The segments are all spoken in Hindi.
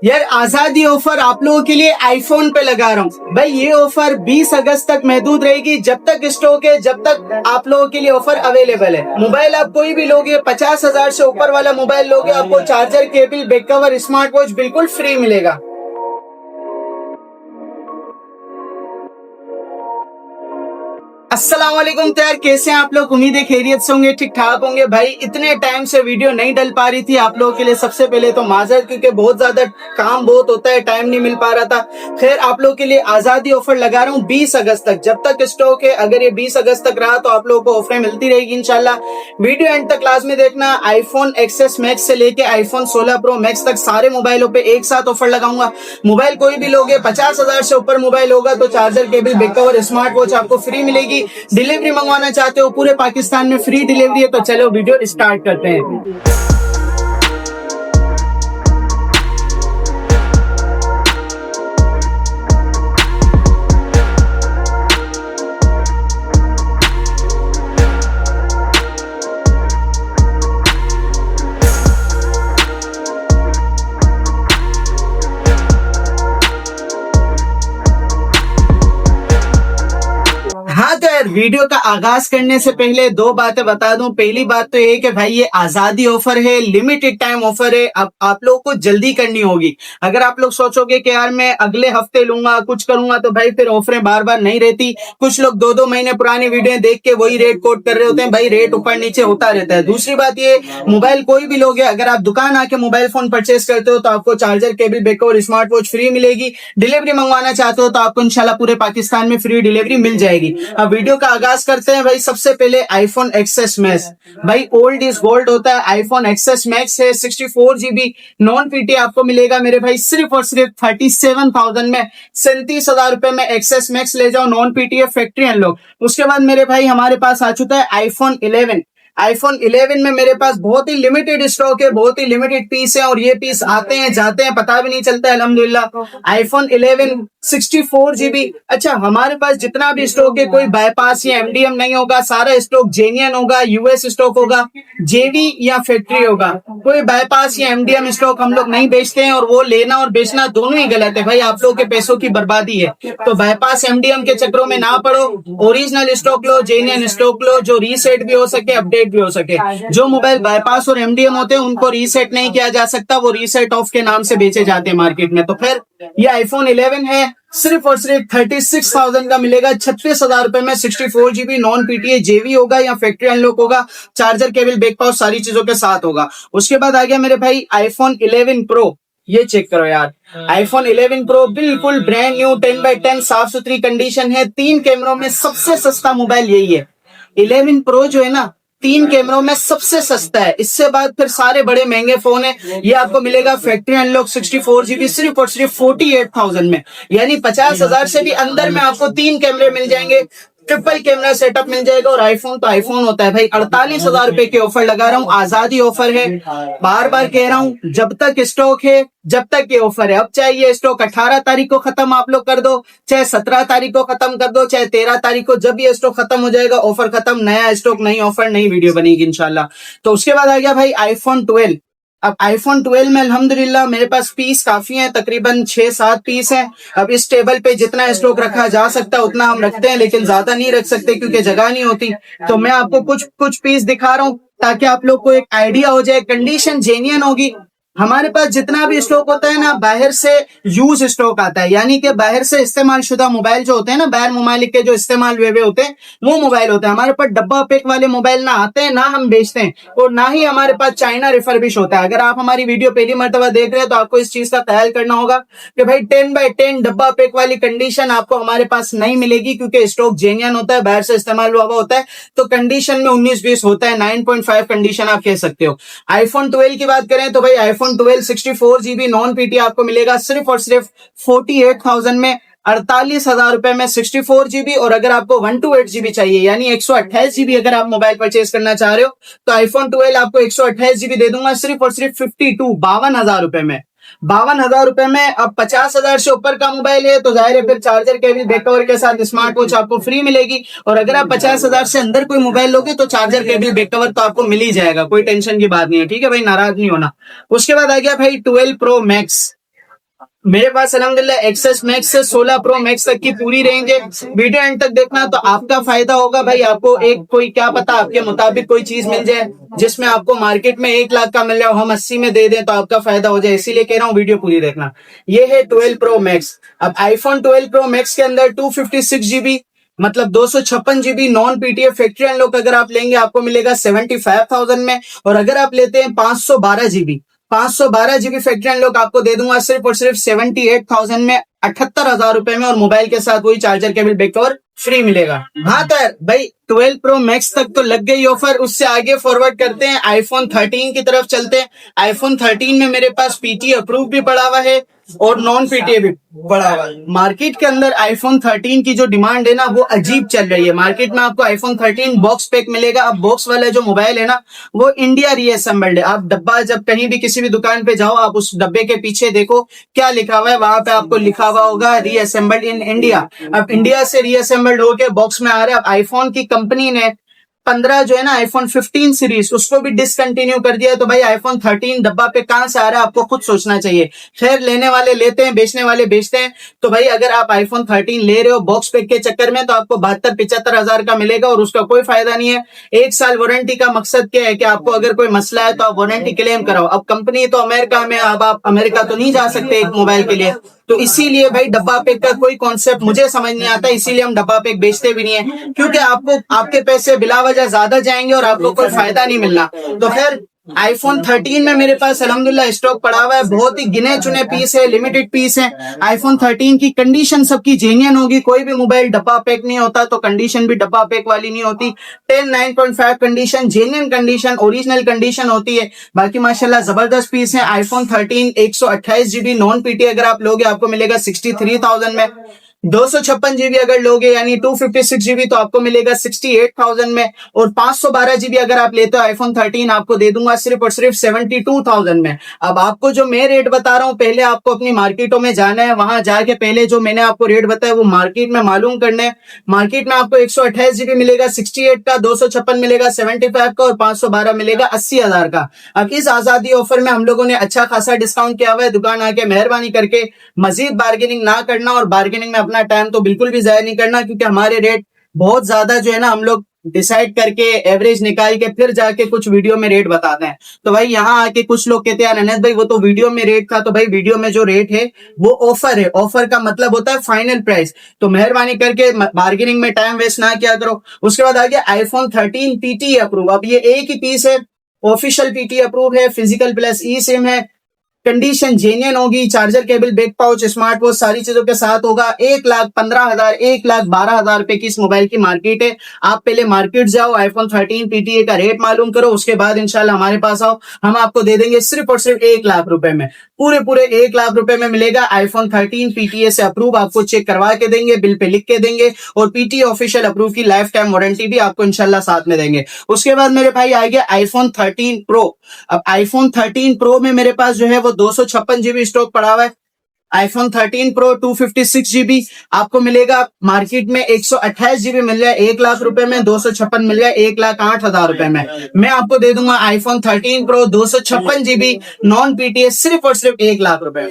यार आजादी ऑफर आप लोगों के लिए आईफोन पे लगा रहा हूँ भाई। ये ऑफर 20 अगस्त तक महदूद रहेगी, जब तक स्टॉक है, जब तक आप लोगों के लिए ऑफर अवेलेबल है। मोबाइल आप कोई भी लोगे, 50,000 से ऊपर वाला मोबाइल लोगे, आपको charger, cable, back cover, smart watch बिल्कुल फ्री मिलेगा। अस्सलाम वालेकुम। तो यार कैसे हैं आप लोग? उम्मीद है खैरियत से होंगे, ठीक ठाक होंगे। भाई इतने टाइम से वीडियो नहीं डल पा रही थी आप लोगों के लिए, सबसे पहले तो माजरत, क्योंकि बहुत ज्यादा काम बहुत होता है, टाइम नहीं मिल पा रहा था। खैर आप लोगों के लिए आजादी ऑफर लगा रहा हूँ 20 अगस्त तक, जब तक स्टॉक है। अगर ये 20 अगस्त तक रहा तो आप लोगों को ऑफरें मिलती रहेगी इंशाल्लाह। वीडियो एंड तक क्लास में देखना। आईफोन एक्सएस मैक्स से लेके आईफोन 16 प्रो मैक्स तक सारे मोबाइलों पे एक साथ ऑफर लगाऊंगा। मोबाइल कोई भी लोगे, 50,000 से ऊपर मोबाइल होगा तो charger, cable, back cover, smart watch आपको फ्री मिलेगी। डिलीवरी मंगवाना चाहते हो, पूरे पाकिस्तान में फ्री डिलीवरी है। तो चलो वीडियो स्टार्ट करते हैं। हाँ तो यार वीडियो का आगाज करने से पहले दो बातें बता दूं। पहली बात तो ये कि भाई ये आजादी ऑफर है, लिमिटेड टाइम ऑफर है। अब आप लोगों को जल्दी करनी होगी। अगर आप लोग सोचोगे कि यार मैं अगले हफ्ते लूंगा, कुछ करूंगा, तो भाई फिर ऑफरें बार बार नहीं रहती। कुछ लोग 2-2 महीने पुरानी वीडियो देख के वही रेट कोट कर रहे होते हैं। भाई रेट ऊपर नीचे होता रहता है। दूसरी बात ये, मोबाइल कोई भी लोगे, अगर आप दुकान आके मोबाइल फोन परचेस करते हो तो आपको चार्जर, केबल, बैक और स्मार्ट वॉच फ्री मिलेगी। डिलीवरी मंगवाना चाहते हो तो आपको इंशाल्लाह पूरे पाकिस्तान में फ्री डिलीवरी मिल जाएगी। अब वीडियो का आगाज करते हैं। भाई सबसे पहले आईफोन एक्सएस मैक्स, भाई ओल्ड इज गोल्ड होता है। आईफोन एक्सएस मैक्स है, 64 GB नॉन पीटी आपको मिलेगा मेरे भाई सिर्फ और सिर्फ 37,000 में। 37,000 रुपए में एक्सएस मैक्स ले जाओ, नॉन पीटी है, फैक्ट्री अनलॉक। उसके बाद मेरे भाई हमारे पास आ चुका है आईफोन 11। आईफोन 11 में मेरे पास बहुत ही लिमिटेड स्टॉक है, बहुत ही लिमिटेड पीस है, और ये पीस आते हैं जाते हैं, पता भी नहीं चलता है अल्हम्दुलिल्लाह। IPhone 11 64 GB। अच्छा, हमारे पास जितना भी स्टॉक है कोई बाईपास या एमडीएम नहीं होगा, सारा स्टॉक जेन्युइन होगा, यूएस स्टॉक होगा, जेवी या फैक्ट्री होगा। कोई बाईपास या एमडीएम स्टॉक हम लोग नहीं बेचते हैं, और वो लेना और बेचना दोनों ही गलत है भाई, आप लोगों के पैसों की बर्बादी है। तो बाईपास एमडीएम के चक्रों में ना पड़ो, ओरिजिनल स्टॉक लो, जेन्युइन स्टॉक लो, जो रीसेट भी हो सके, अपडेट भी हो सके। जो मोबाइल बाईपास और एमडीएम होते हैं उनको रीसेट नहीं किया जा सकता, वो रीसेट ऑफ के नाम से बेचे जाते हैं मार्केट में। तो फिर ये आईफोन 11 है, सिर्फ और सिर्फ 36,000 का मिलेगा, 36,000 रुपए में। 64 GB नॉन पीटीए, जेवी होगा या फैक्ट्री अनलॉक होगा, चार्जर, केबल, बैक पाउच सारी चीजों के साथ होगा। उसके बाद आ गया मेरे भाई आईफोन 11 प्रो। ये चेक करो यार, आईफोन 11 प्रो बिल्कुल ब्रांड न्यू 10x10 साफ सुथरी कंडीशन है। 3 कैमरों में सबसे सस्ता मोबाइल यही है। 11 प्रो जो है ना, 3 कैमरों में सबसे सस्ता है। इससे बाद फिर सारे बड़े महंगे फोन है। ये आपको मिलेगा फैक्ट्री अनलॉक 64 GB सिर्फ और सिर्फ 48,000 में, यानी 50,000 से भी अंदर में आपको 3 कैमरे मिल जाएंगे, ट्रिपल कैमरा सेटअप मिल जाएगा। और आईफोन तो आईफोन होता है भाई। 48,000 रुपए के ऑफर लगा रहा हूँ, आजादी ऑफर है। बार बार कह रहा हूँ, जब तक स्टॉक है, जब तक ये ऑफर है। अब चाहे ये स्टॉक 18 तारीख को खत्म आप लोग कर दो, चाहे 17 तारीख को खत्म कर दो, चाहे 13 तारीख को, जब ये स्टॉक खत्म हो जाएगा ऑफर खत्म, नया स्टॉक, नई ऑफर, नई वीडियो बनेगी इंशाल्लाह। तो उसके बाद आ गया भाई आईफोन 12। अब आईफोन 12 में अल्हम्दुलिल्लाह मेरे पास पीस काफी हैं, तकरीबन 6-7 पीस हैं। अब इस टेबल पे जितना स्टॉक रखा जा सकता है उतना हम रखते हैं, लेकिन ज्यादा नहीं रख सकते क्योंकि जगह नहीं होती। तो मैं आपको कुछ कुछ पीस दिखा रहा हूँ ताकि आप लोग को एक आइडिया हो जाए। कंडीशन जेन्युइन होगी। हमारे पास जितना भी स्टॉक होता है ना, बाहर से यूज स्टॉक आता है, यानी कि बाहर से इस्तेमाल शुदा मोबाइल जो होते हैं ना, बाहर ममालिक के जो इस्तेमाल हुए होते हैं, वो मोबाइल होते हैं। हमारे पास डब्बा पैक वाले मोबाइल ना आते हैं, ना हम बेचते हैं, और ना ही हमारे पास चाइना रिफर्बिश होता है। अगर आप हमारी वीडियो पहली मर्तबा देख रहे हैं तो आपको इस चीज का ख्याल करना होगा कि भाई 10x10 डब्बा पैक वाली कंडीशन आपको हमारे पास नहीं मिलेगी, क्योंकि स्टॉक जेन्युइन होता है, बाहर से इस्तेमाल हुआ होता है। तो कंडीशन में 19-20 होता है, 9.5 कंडीशन आप कह सकते हो। आईफोन 12 की बात करें तो भाई आईफोन 12 64 GB नॉन पीटी आपको मिलेगा सिर्फ और सिर्फ 48,000 में, 48,000 रुपए में 64 GB। और अगर आपको 128 GB चाहिए, यानी 128 GB अगर आप मोबाइल परचेज करना चाह रहे हो, तो आईफोन 12 आपको 128 GB दे दूंगा सिर्फ और सिर्फ 52,000 रुपए में। 52,000 रुपए में। अब 50,000 से ऊपर का मोबाइल है तो जाहिर है फिर चार्जर, केबल, बैक कवर के साथ स्मार्ट वॉच आपको फ्री मिलेगी। और अगर आप 50,000 से अंदर कोई मोबाइल लोगे तो चार्जर, केबल, बैक कवर तो आपको मिल ही जाएगा, कोई टेंशन की बात नहीं है। ठीक है भाई, नाराज नहीं होना। उसके बाद आ गया भाई 12 प्रो मैक्स। मेरे पास अल्हम्दुलिल्लाह एक्सेस मैक्स से 16 प्रो मैक्स तक की पूरी रेंज है। वीडियो एंड तक देखना तो आपका फायदा होगा भाई। आपको एक कोई क्या पता आपके मुताबिक कोई चीज मिल जाए जिसमें आपको मार्केट में 1 लाख का मिल जाए, हम 80 में दे दें तो आपका फायदा हो जाए, इसीलिए कह रहा हूँ वीडियो पूरी देखना। ये है 12 प्रो मैक्स। अब आईफोन 12 प्रो मैक्स के अंदर 256 GB मतलब 256 GB non PTA factory unlock अगर आप लेंगे आपको मिलेगा 75,000 में। और अगर आप लेते हैं 512 GB 512 GB फैक्ट्री अनलॉक आपको दे दूंगा सिर्फ और सिर्फ 78,000 में, 78,000 रुपए में। और मोबाइल के साथ वही charger cable back cover free मिलेगा। हाँ तो भाई 12 प्रो मैक्स तक तो लग गई ऑफर, उससे आगे फॉरवर्ड करते हैं आईफोन 13 की तरफ चलते हैं। आईफोन 13 में मेरे पास पीटी अप्रूव भी पड़ा हुआ है और नॉन पीटीए भी पड़ा हुआ है। मार्केट के अंदर आईफोन 13 की जो डिमांड है ना वो अजीब चल रही है। मार्केट में आपको आईफोन 13 बॉक्स पैक मिलेगा। अब बॉक्स वाला जो मोबाइल है ना वो इंडिया रीअसेंबल्ड है। आप डब्बा जब कहीं भी किसी भी दुकान पे जाओ आप उस डब्बे के पीछे देखो क्या लिखा हुआ है, वहां पे आपको लिखा हुआ होगा रीअसेंबल्ड इन इंडिया। अब इंडिया से रीअसेंबल्ड होके बॉक्स में आ रहा है। अब आईफोन की कंपनी ने 15 जो है ना आईफोन 15 सीरीज उसको भी डिसकंटिन्यू कर दिया। तो भाई आईफोन 13 डब्बा पे कहां से आ रहा है आपको खुद सोचना चाहिए। खैर लेने वाले लेते हैं, बेचने वाले बेचते हैं। तो भाई अगर आप आईफोन 13 ले रहे हो बॉक्स पैक के चक्कर में तो आपको 72-75 हजार का मिलेगा और उसका कोई फायदा नहीं है। 1 साल वारंटी का मकसद क्या है कि आपको अगर कोई मसला है तो आप वारंटी क्लेम कराओ। अब कंपनी तो अमेरिका में, अब आप अमेरिका तो नहीं जा सकते एक मोबाइल के लिए, तो इसीलिए भाई डब्बा पैक का कोई कॉन्सेप्ट मुझे समझ नहीं आता, इसीलिए हम डब्बा पैक बेचते भी नहीं है, क्योंकि आपको आपके पैसे बिला वजह ज्यादा जाएंगे और आपको कोई फायदा नहीं मिलना। तो खैर आईफोन 13 में मेरे पास अल्हम्दुलिल्लाह स्टॉक पड़ा हुआ है, बहुत ही गिने चुने पीस है, लिमिटेड पीस है। आईफोन 13 की कंडीशन सबकी जेन्युइन होगी, कोई भी मोबाइल डब्बा पैक नहीं होता तो कंडीशन भी डब्बा पैक वाली नहीं होती। 10 9.5 condition genuine condition original condition होती है। बाकी माशाल्लाह जबरदस्त पीस है। आईफोन 13 128 GB नॉन पीटी अगर आप लोगे आपको मिलेगा 63,000 में। 256 GB अगर लोगे यानी 256 GB तो आपको मिलेगा 68,000 में। और 512 GB अगर आप लेते हो आईफोन 13 आपको दे दूंगा सिर्फ और सिर्फ 72,000 में। अब आपको जो मैं रेट बता रहा हूं पहले आपको अपनी मार्केटों में जाना है, वहां जाके पहले जो मैंने आपको रेट बताया वो मार्केट में मालूम करना है। मार्केट में आपको 128 GB मिलेगा 68 का, 256 मिलेगा 75 का और 512 मिलेगा 80,000 का। अब इस आजादी ऑफर में हम लोगों ने अच्छा खासा डिस्काउंट किया हुआ है। दुकान आके मेहरबानी करके मजीद बार्गेनिंग ना करना और बार्गेनिंग में अपना टाइम तो बिल्कुल भी जाया नहीं करना, क्योंकि हमारे रेट बहुत ज्यादा जो है ना हम लोग डिसाइड करके एवरेज निकाल के फिर जाके कुछ वीडियो में रेट बताते हैं। तो भाई यहाँ आके कुछ लोग कहते हैं अनस भाई वो तो वीडियो में रेट था, तो भाई वीडियो में जो रेट है वो ऑफर है, ऑफर का मतलब होता है फाइनल प्राइस। तो मेहरबानी करके बार्गेनिंग में टाइम वेस्ट ना किया करो। उसके बाद आ गया आईफोन 13 पीटी अप्रूव। अब ये एक ही पीस है, ऑफिशियल पीटी अप्रूव है, फिजिकल प्लस ई सिम है, कंडीशन जेन्युइन होगी, charger cable back pouch smart watch सारी चीजों के साथ होगा। 1,15,000 1,12,000 रुपए की इस मोबाइल की मार्केट है। आप पहले मार्केट जाओ, आईफोन 13 पीटीए का रेट मालूम करो, उसके बाद इंशाल्लाह हमारे पास आओ, हम आपको दे देंगे सिर्फ और सिर्फ 1 लाख रुपए में। पूरे 1 लाख रुपए में मिलेगा आईफोन 13 पीटीए से अप्रूव, आपको चेक करवा के देंगे, बिल पे लिख के देंगे और पीटीए ऑफिशियल अप्रूव की लाइफ टाइम वारंटी भी आपको इंशाल्लाह साथ में देंगे। उसके बाद मेरे भाई आ गया आईफोन 13 प्रो। अब आईफोन 13 प्रो में मेरे पास जो है वो 256 GB स्टॉक पड़ा हुआ है। आईफोन 13 प्रो 256 GB आपको मिलेगा मार्केट में 128 GB मिल जाए 1 लाख रुपए में, 256 मिल जाए 1,08,000 रुपए में। मैं आपको दे दूंगा iPhone 13 pro 256 GB non PTA सिर्फ और सिर्फ 1 लाख रुपए।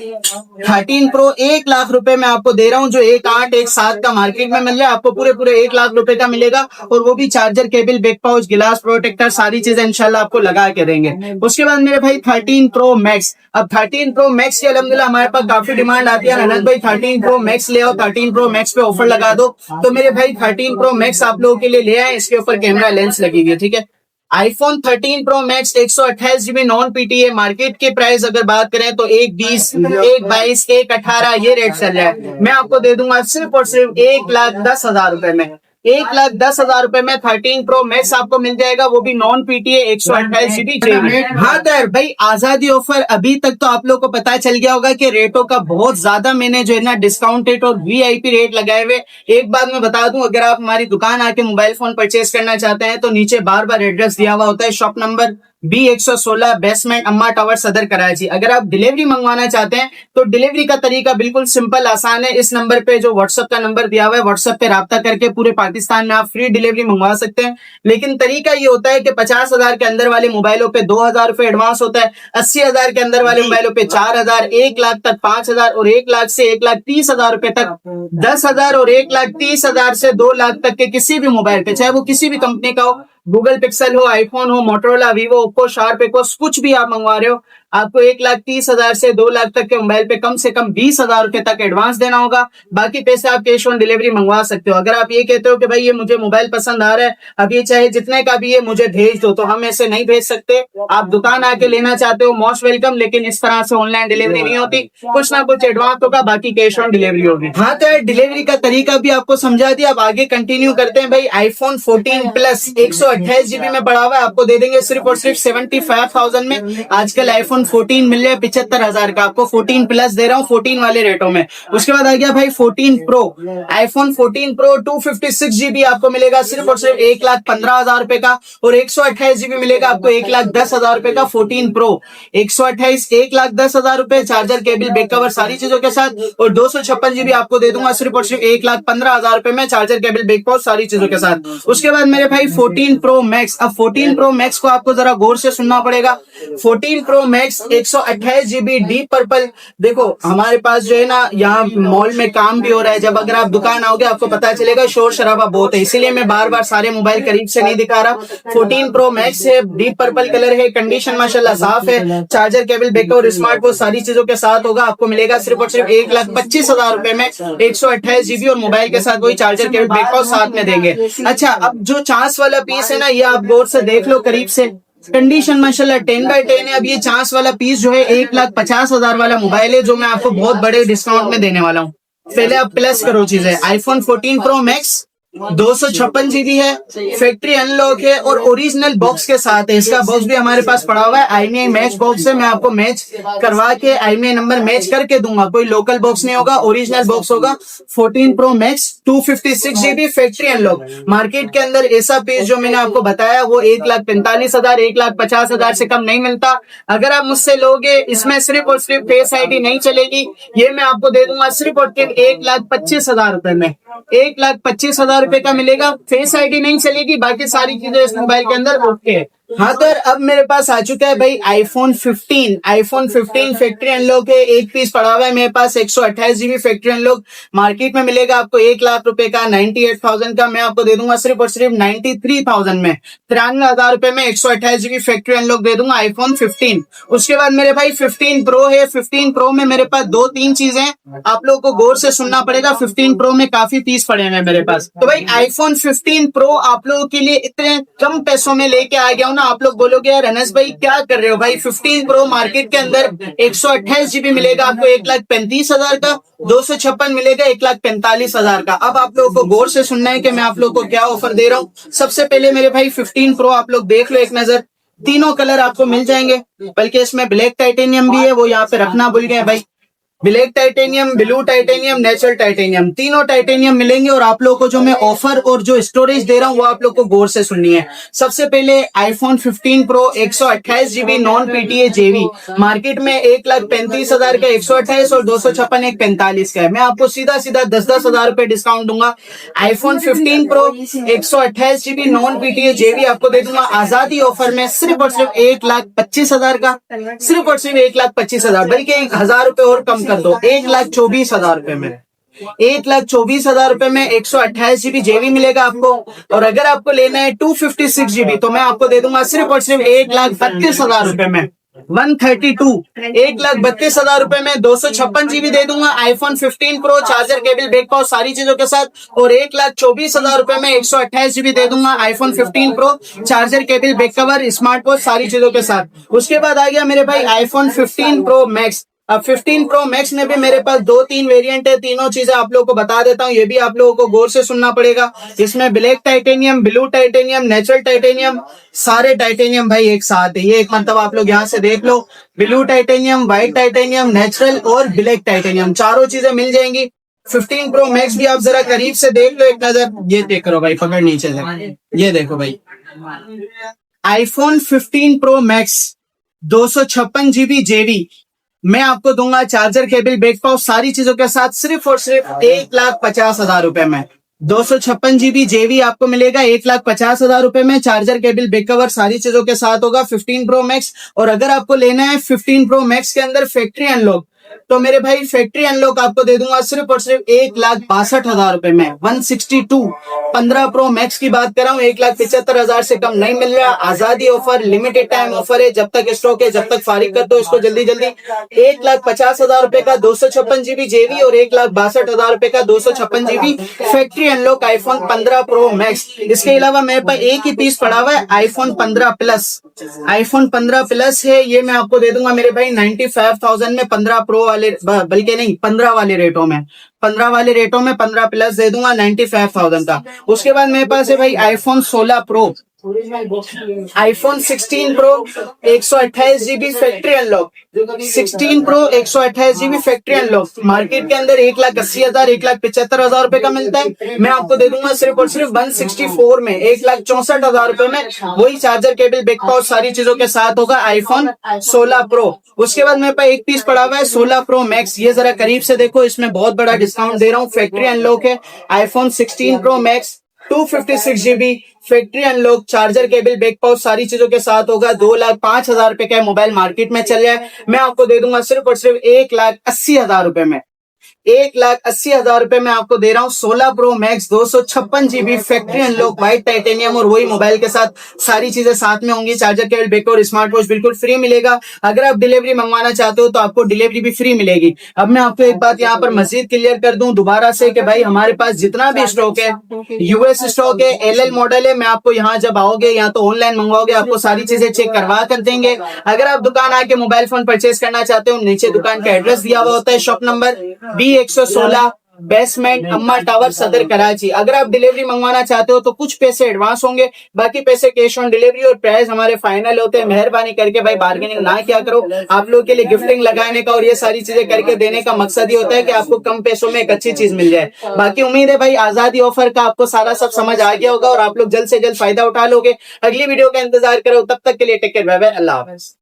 13 प्रो 1 लाख रुपए में आपको दे रहा हूँ, जो 1,817 का मार्केट में मिल जाए आपको पूरे 1 लाख रुपए का मिलेगा। और वो भी चार्जर केबल बैक पाउच गिलास प्रोटेक्टर सारी चीजें इंशाल्लाह आपको लगा के देंगे। उसके बाद मेरे भाई 13 प्रो मैक्स। अब 13 प्रो मैक्स की अल्हम्दुलिल्लाह हमारे पास काफी डिमांड आती है, अनंत भाई 13 प्रो मैक्स ले आओ, 13 प्रो मैक्स पे ऑफर लगा दो। तो मेरे भाई 13 प्रो मैक्स आप लोगों के लिए ले आए, इसके ऊपर कैमरा लेंस लगी हुई है, ठीक है। IPhone 13 pro max 128 GB non PTA market के प्राइस अगर बात करें तो 1,20, 1,22, 1,18 ये रेट चल रहा है। मैं आपको दे दूंगा सिर्फ और सिर्फ 1,10,000 रुपए में। 1,10,000 रुपए में 13 प्रो मैक्स आपको मिल जाएगा, वो भी नॉन पीटीए 128 GB। हाँ तर भाई आजादी ऑफर अभी तक तो आप लोग को पता चल गया होगा कि रेटों का बहुत ज्यादा मैंने जो है ना डिस्काउंट रेट और वीआईपी रेट लगाए हुए। एक बात मैं बता दूं, अगर आप हमारी दुकान आके मोबाइल फोन परचेज करना चाहते हैं तो नीचे बार बार एड्रेस दिया हुआ होता है, शॉप नंबर B116 बेसमेंट अम्मा टावर सदर कराची। अगर आप डिलीवरी मंगवाना चाहते हैं तो डिलीवरी का तरीका बिल्कुल सिंपल आसान है। इस नंबर पे जो व्हाट्सएप का नंबर दिया हुआ है, व्हाट्सएप पे राब्ता करके पूरे पाकिस्तान में आप फ्री डिलीवरी मंगवा सकते हैं। लेकिन तरीका ये होता है कि 50,000 के अंदर वाले मोबाइलों पे 2,000 रुपए एडवांस होता है, 80,000 के अंदर वाले मोबाइलों पे 4,000, 1 लाख तक 5,000 और 1 लाख से 1,30,000 रुपए तक 10,000 और 1,30,000 से 2 लाख तक के किसी भी मोबाइल पे, चाहे वो किसी भी कंपनी का हो, गूगल पिक्सल हो, आईफोन हो, Motorola, Vivo, Oppo, sharp, aqueous, कुछ भी आप मंगवा रहे हो, आपको 1,30,000 से 2 लाख तक के मोबाइल पे कम से कम 20,000 रुपए तक एडवांस देना होगा। बाकी पैसे आप कैश ऑन डिलीवरी मंगवा सकते हो। अगर आप ये कहते हो कि भाई ये मुझे मोबाइल पसंद आ रहा है, अब ये चाहे जितने का भी ये मुझे भेज दो, तो हम ऐसे नहीं भेज सकते। आप दुकान आके लेना चाहते हो, मोस्ट वेलकम, लेकिन इस तरह से ऑनलाइन डिलीवरी नहीं होती। कुछ ना कुछ एडवांस होगा, बाकी कैश ऑन डिलीवरी होगी। हाँ, तो डिलीवरी का तरीका भी आपको समझा दिया। अब आगे कंटिन्यू करते हैं। भाई आईफोन 14 प्लस 128 GB में पड़ा हुआ है, आपको दे देंगे सिर्फ और सिर्फ 75,000 में। आजकल आईफोन 14 मिल रहा है 75,000 का, आपको 14 प्लस दे रहा हूँ 14 वाले रेटों में। उसके बाद आ गया भाई 14 प्रो, आईफोन 14 प्रो 256 GB आपको मिलेगा सिर्फ और सिर्फ 1,15,000 रुपए का, और 128 GB मिलेगा आपको 1,10,000 रुपए का 14 प्रो। 128 1,10,000 रुपए, चार्जर, केबल, बैक कवर सारी चीजों के साथ, और 256 GB आपको दे दूंगा सिर्फ और सिर्फ 1,15,000 रुपए में, चार्जर, केबल, बैक कवर सारी चीजों के साथ। उसके बाद मेरे भाई 14 प्रो मैक्स। अब 14 प्रो मैक्स को आपको जरा गौर से सुनना पड़ेगा। 14 pro max 128 GB deep purple. देखो हमारे पास जो है ना, यहाँ मॉल में काम भी हो रहा है, जब अगर आप दुकान आओगे आपको पता चलेगा शोर शराबा बहुत है, इसीलिए मैं बार बार सारे मोबाइल करीब से नहीं दिखा रहा। 14 प्रो मैक्स है, डीप पर्पल कलर है, कंडीशन माशाल्लाह साफ है, चार्जर, केबल, बैक और स्मार्ट वॉच सारी चीजों के साथ होगा। आपको मिलेगा सिर्फ और सिर्फ 1,25,000 रुपए में 128 GB, और मोबाइल के साथ वही चार्जर, केबल, बैक और साथ में देंगे। अच्छा, अब जो चांस वाला पीस है ना, ये आप गौर से देख लो करीब से, कंडीशन माशाल्लाह 10x10 है। अब ये चांस वाला पीस जो है 1,50,000 वाला मोबाइल है, जो मैं आपको बहुत बड़े डिस्काउंट में देने वाला हूँ। पहले आप प्लस करो चीजें। आईफोन 14 प्रो मैक्स 256 GB है, फैक्ट्री अनलॉक है, और ओरिजिनल बॉक्स के साथ है। इसका बॉक्स भी हमारे पास पड़ा हुआ है, IMEI मैच बॉक्स है। मैं आपको मैच करवा के IMEI नंबर मैच करके दूंगा, कोई लोकल बॉक्स नहीं होगा, ओरिजिनल बॉक्स होगा। 14 pro max 256 GB factory unlock. Market के अंदर ऐसा पीस जो मैंने आपको बताया वो 1,45,000 1,50,000 से कम नहीं मिलता। अगर आप मुझसे लोगे, इसमें सिर्फ और सिर्फ फेस ID नहीं चलेगी, ये मैं आपको दे दूंगा सिर्फ और सिर्फ 1,25,000 रुपए में। 1,25,000 रुपए का मिलेगा, फेस ID नहीं चलेगी, बाकी सारी चीजें इस मोबाइल के अंदर ओके है। हाँ, तो अब मेरे पास आ चुका है भाई आईफोन 15 फैक्ट्री अनलॉक है, एक पीस पड़ा हुआ है मेरे पास 128 GB फैक्ट्री अनलॉक। मार्केट में मिलेगा आपको 1,00,000 रुपए का, 98,000 का, मैं आपको दे दूंगा सिर्फ और सिर्फ 93,000 में, 93,000 रुपए में 128 GB फैक्ट्री अनलॉक दे दूंगा आईफोन 15। उसके बाद मेरे भाई 15 प्रो है। 15 प्रो में मेरे पास 2-3 चीजें आप लोगों को गौर से सुनना पड़ेगा। 15 प्रो में काफी पीस पड़े हैं मेरे पास। तो भाई आईफोन 15 प्रो आप लोगों के लिए इतने कम पैसों में लेके आ गया हूं ना, आप लोग बोलोगे यार अनस भाई क्या कर रहे हो। भाई 15 प्रो मार्केट के अंदर 128 GB मिलेगा आपको 1,35,000 का, 256 मिलेगा 1,45,000 का। अब आप लोगों को गौर से सुनना है कि मैं आप लोगों को क्या ऑफर दे रहा हूँ। सबसे पहले मेरे भाई 15 प्रो आप लोग देख लो एक नजर, तीनों कलर आपको मिल जाएंगे, बल्कि इसमें ब्लैक टाइटेनियम भी है, वो यहाँ पे रखना भूल गए भाई। Black titanium, blue titanium, natural titanium, तीनों टाइटेनियम मिलेंगे। और आप लोगों को जो मैं ऑफर और जो स्टोरेज दे रहा हूँ वो आप लोग को गौर से सुननी है। सबसे पहले iPhone 15 pro 128 GB non PTA JV market में 1,35,000 का 128 और 256 1,45 का है। मैं आपको सीधा सीधा 10,000 रुपए डिस्काउंट दूंगा। IPhone 15 pro 128 GB non PTA JV आपको दे दूंगा आजादी ऑफर में सिर्फ और सिर्फ 1,25,000 का, सिर्फ और सिर्फ 1,25,000, बल्कि 1,000 रुपए और कम कर दो, 1,24,000 रुपए में, 1,24,000 रुपए में 128 GB JV मिलेगा आपको। और अगर आपको लेना है 256 GB तो मैं आपको दे दूंगा सिर्फ और सिर्फ 1,32,000 रुपए में, 132, 1,32,000 रुपए में 256 GB दे दूंगा iPhone 15 pro, charger, cable, back power सारी चीजों के साथ। और 1,24,000 रुपए में 128 GB दे दूंगा iPhone 15 pro, charger, cable, back cover, smart watch सारी चीजों के साथ। उसके बाद आ गया मेरे भाई आईफोन 15 प्रो मैक्स। अब 15 प्रो मैक्स में भी मेरे पास 2-3 वेरिएंट है, तीनों चीजें आप लोगों को बता देता हूँ, ये भी आप लोगों को गौर से सुनना पड़ेगा। इसमें black titanium, blue titanium, natural titanium, सारे टाइटेनियम भाई एक साथ है। ये एक मतलब आप लोग यहाँ से देख लो, blue titanium, white titanium, natural और ब्लैक टाइटेनियम, चारों चीजें मिल जाएंगी। 15 प्रो मैक्स भी आप जरा करीब से देख लो एक नजर, ये देख करो भाई, पकड़ नीचे से, ये देखो भाई, आईफोन 15 प्रो मैक्स 256 GB जेबी मैं आपको दूंगा चार्जर केबल बैक पाउच सारी चीजों के साथ सिर्फ और सिर्फ 1,50,000 रुपए में। 256 GB जेबी आपको मिलेगा 1,50,000 रुपए में। चार्जर केबल बैक कवर सारी चीजों के साथ होगा 15 प्रो मैक्स। और अगर आपको लेना है 15 प्रो मैक्स के अंदर फैक्ट्री अनलॉक, तो मेरे भाई फैक्ट्री अनलॉक आपको दे दूंगा सिर्फ और सिर्फ 1,62,000 रुपए में। 162 15 प्रो मैक्स की बात कर रहा हूँ, 1,75,000 से कम नहीं मिल रहा। आजादी ऑफर, लिमिटेड टाइम ऑफर है, जब तक स्टॉक है जब तक फारिग कर दो इसको जल्दी जल्दी। 1,50,000 रुपए का 256 GB जेबी और 1,62,000 रुपए का 256 GB factory unlock iPhone 15 pro max. इसके अलावा मेरे पास एक ही पीस पड़ा हुआ है आईफोन 15 प्लस। आईफोन 15 प्लस है, ये मैं आपको दे दूंगा मेरे भाई 95,000 में 15 प्रो वाले, बल्कि नहीं 15 वाले रेटों में, 15 वाले रेटों में 15 प्लस दे दूंगा 95,000 का। उसके बाद मेरे पास है भाई iPhone 16 pro, iPhone 16 pro 128 GB factory unlock. 16 pro 128 GB factory unlock market के अंदर 1,80,000 1,75,000 रुपए का मिलता है, मैं आपको दे दूंगा सिर्फ और सिर्फ 164 में 1,64,000 रुपए में। वही चार्जर केबल बैक पाउच सारी चीजों के साथ होगा आईफोन 16 प्रो। उसके बाद मेरे पास एक पीस पड़ा हुआ है 16 प्रो मैक्स, ये जरा करीब से देखो, इसमें बहुत बड़ा डिस्काउंट दे रहा हूँ। फैक्ट्री अनलॉक है iPhone 16 pro max 256 GB factory unlock, charger cable back pouch सारी चीजों के साथ होगा। 2,05,000 रुपए का मोबाइल मार्केट में चल रहा है, मैं आपको दे दूंगा सिर्फ और सिर्फ 1,80,000 रुपए में। 1,80,000 रुपए में आपको दे रहा हूँ 16 pro max 256 GB factory unlock white titanium, और वही मोबाइल के साथ सारी चीजें साथ में होंगी। चार्जर केबल बैक और स्मार्ट वॉच बिल्कुल फ्री मिलेगा। अगर आप डिलीवरी मंगवाना चाहते हो तो आपको डिलीवरी भी फ्री मिलेगी। अब मैं आपको एक बात यहाँ पर मजीद क्लियर कर दूं दोबारा से कि भाई हमारे पास जितना भी स्टॉक है यूएस स्टॉक है, एलएल मॉडल है। मैं आपको यहाँ जब आओगे या तो ऑनलाइन मंगवाओगे आपको सारी चीजें चेक करवा कर देंगे। अगर आप दुकान आके मोबाइल फोन परचेज करना चाहते हो, नीचे दुकान का एड्रेस दिया हुआ होता है, शॉप नंबर B116 बेसमेंट अम्मा टावर सदर कराची। अगर आप डिलीवरी मंगवाना चाहते हो तो कुछ पैसे एडवांस होंगे, बाकी पैसे कैश ऑन डिलीवरी, और प्राइस हमारे फाइनल होते हैं। मेहरबानी करके भाई बार्गेनिंग ना किया करो। आप लोगों के लिए गिफ्टिंग लगाने का और ये सारी चीजें करके देने का मकसद ही होता है कि आपको कम पैसों में एक अच्छी चीज मिल जाए। बाकी उम्मीद है भाई आजादी ऑफर का आपको सारा सब समझ आ गया होगा और आप लोग जल्द से जल्द फायदा उठा लोगे। अगली वीडियो का इंतजार करो, तब तक के लिए टेक केयर, बाय बाय, अल्लाह हाफिज।